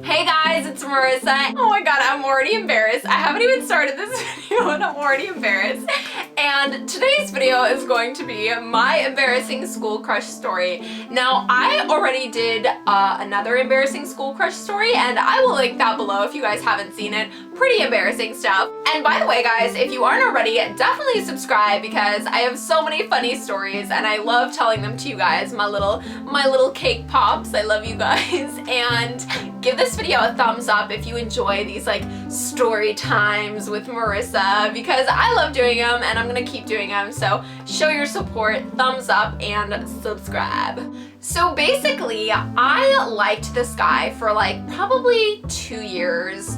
Hey guys, it's Marissa. Oh my god, I'm already embarrassed. I haven't even started this video and I'm already embarrassed. And today's video is going to be my embarrassing school crush story. Now, I already did another embarrassing school crush story and I will link that below if you guys haven't seen it. Pretty embarrassing stuff. And by the way guys, if you aren't already, definitely subscribe because I have so many funny stories and I love telling them to you guys, my little cake pops. I love you guys. And give this video a thumbs up if you enjoy these like story times with Marissa because I love doing them and I'm gonna keep doing them. So show your support, thumbs up, and subscribe. So basically, I liked this guy for like probably 2 years.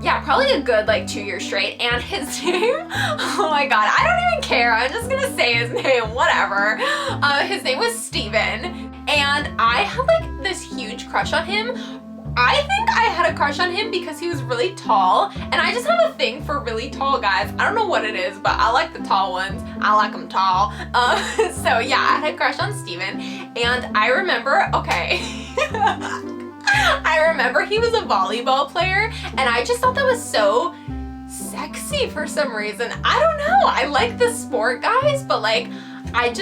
Yeah, probably a good like 2 years straight. And his name, oh my god, I don't even care. I'm just gonna say his name, whatever. His name was Steven. And I had like this huge crush on him. I think I had a crush on him because he was really tall, and I just have a thing for really tall guys. I don't know what it is, but I like the tall ones. I like them tall. So yeah, I had a crush on Steven, and I remember, okay, I remember he was a volleyball player, and I just thought that was so sexy for some reason. I don't know. I like the sport, guys, but like, I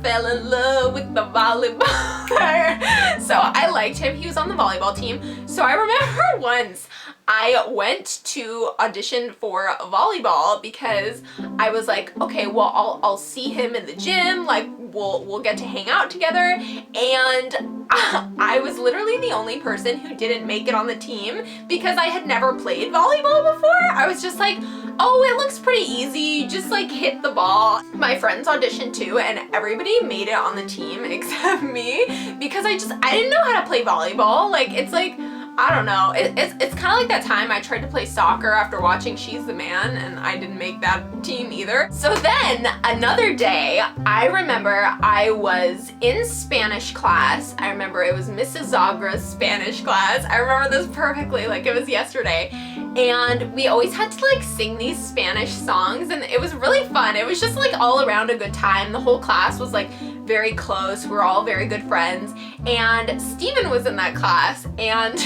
fell in love with the volleyballer. So I liked him. He was on the volleyball team. So I remember once I went to audition for volleyball because I was like, okay, well, I'll see him in the gym. Like we'll get to hang out together. And I was literally the only person who didn't make it on the team because I had never played volleyball before. I was just like, oh, it looks pretty easy. You just like hit the ball. My friends auditioned too and everybody made it on the team except me because I didn't know how to play volleyball. Like it's like, I don't know. It's kind of like that time I tried to play soccer after watching She's the Man and I didn't make that team either. So then another day, I remember I was in Spanish class. I remember it was Mrs. Zagra's Spanish class. I remember this perfectly, like it was yesterday. And we always had to like sing these Spanish songs and it was really fun. It was just like all around a good time. The whole class was like very close. We're all very good friends. And Steven was in that class and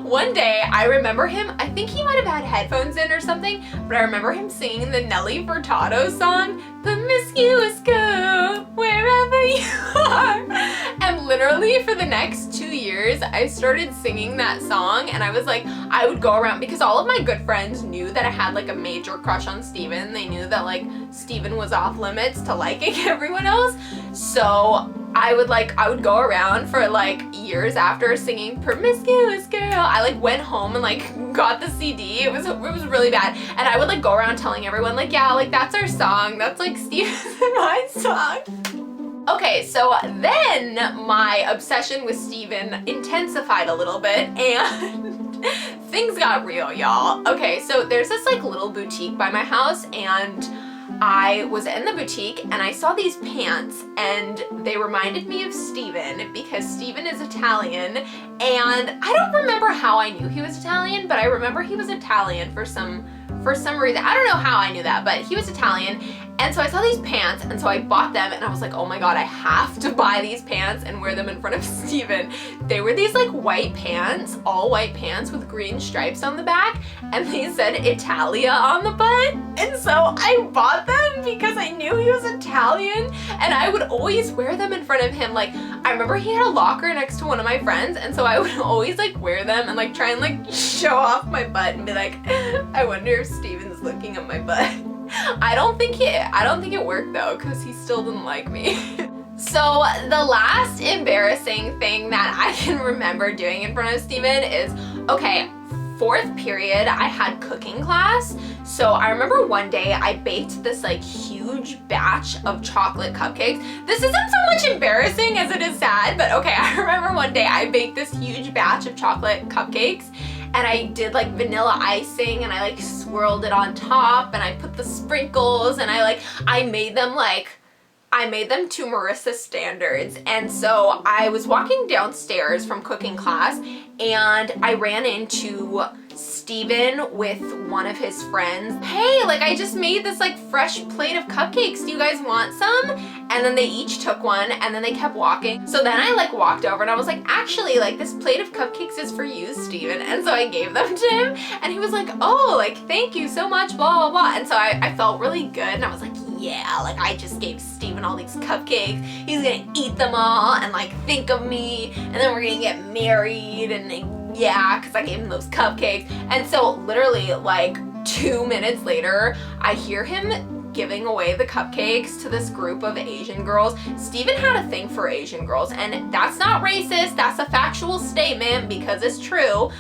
one day I remember him, I think he might have had headphones in or something, but I remember him singing the Nelly Furtado song, Promiscuous Girl, wherever you are. And literally for the next 2 years, I started singing that song and I was like, I would go around because all of my good friends knew that I had like a major crush on Steven. They knew that like Steven was off limits to liking everyone else. So I would go around for like years after singing Promiscuous Girl. I like went home and like got the CD. It was really bad. And I would like go around telling everyone like, yeah, like that's our song. That's like Steven's and my song. Okay, so then my obsession with Steven intensified a little bit and things got real, y'all. Okay, so there's this like little boutique by my house and I was in the boutique and I saw these pants and they reminded me of Steven because Steven is Italian and I don't remember how I knew he was Italian, but I remember he was Italian for some reason. I don't know how I knew that, but he was Italian. And so I saw these pants and so I bought them and I was like, oh my god, I have to buy these pants and wear them in front of Steven. They were these like white pants, all white pants with green stripes on the back and they said Italia on the butt. And so I bought them because I knew he was Italian and I would always wear them in front of him. Like I remember he had a locker next to one of my friends and so I would always like wear them and like try and like show off my butt and be like, I wonder if Steven's looking at my butt. I don't think it worked though because he still didn't like me. So the last embarrassing thing that I can remember doing in front of Steven is, okay, 4th period I had cooking class. So I remember one day I baked this like huge batch of chocolate cupcakes. This isn't so much embarrassing as it is sad, but okay, I remember one day I baked this huge batch of chocolate cupcakes and I did like vanilla icing and I like swirled it on top and I put the sprinkles and I made them to Marissa standards. And so I was walking downstairs from cooking class and I ran into Steven with one of his friends. Hey, like I just made this like fresh plate of cupcakes. Do you guys want some? and then they each took one, and then they kept walking. So then I like walked over and I was like, actually, like this plate of cupcakes is for you, Steven. And so I gave them to him, and he was like, oh, like thank you so much, blah, blah, blah. And so I felt really good, and I was like, yeah, like I just gave Steven all these cupcakes. He's gonna eat them all and like think of me, and then we're gonna get married, and yeah, because I gave him those cupcakes. And so literally like 2 minutes later, I hear him giving away the cupcakes to this group of Asian girls. Steven had a thing for Asian girls, and that's not racist, that's a factual statement because it's true.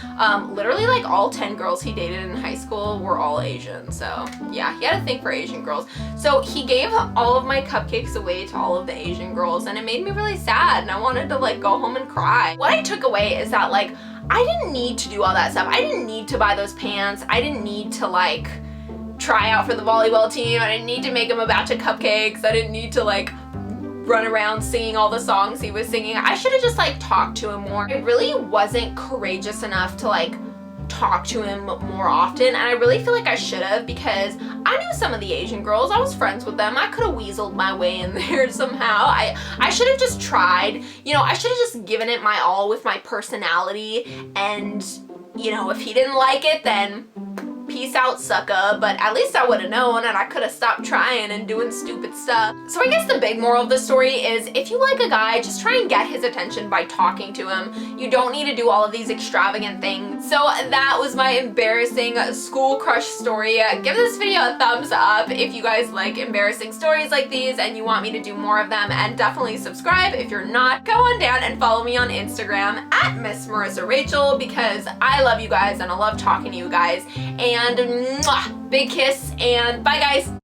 Literally like all 10 girls he dated in high school were all Asian, so yeah, he had a thing for Asian girls. So he gave all of my cupcakes away to all of the Asian girls, and it made me really sad, and I wanted to like go home and cry. What I took away is that like, I didn't need to do all that stuff. I didn't need to buy those pants. I didn't need to like try out for the volleyball team. I didn't need to make him a batch of cupcakes. I didn't need to like run around singing all the songs he was singing. I should have just like talked to him more. I really wasn't courageous enough to like talk to him more often, and I really feel like I should have, because I knew some of the Asian girls. I was friends with them. I could have weaseled my way in there somehow. I should have just tried. You know, I should have just given it my all with my personality, and you know, if he didn't like it, then peace out, sucker. But at least I would have known, and I could have stopped trying and doing stupid stuff. So I guess the big moral of the story is, if you like a guy, just try and get his attention by talking to him. You don't need to do all of these extravagant things. So that was my embarrassing school crush story. Give this video a thumbs up if you guys like embarrassing stories like these and you want me to do more of them, and definitely subscribe if you're not. Go on down and follow me on Instagram at Miss Marissa Rachel, because I love you guys and I love talking to you guys. And mwah, big kiss, and bye guys.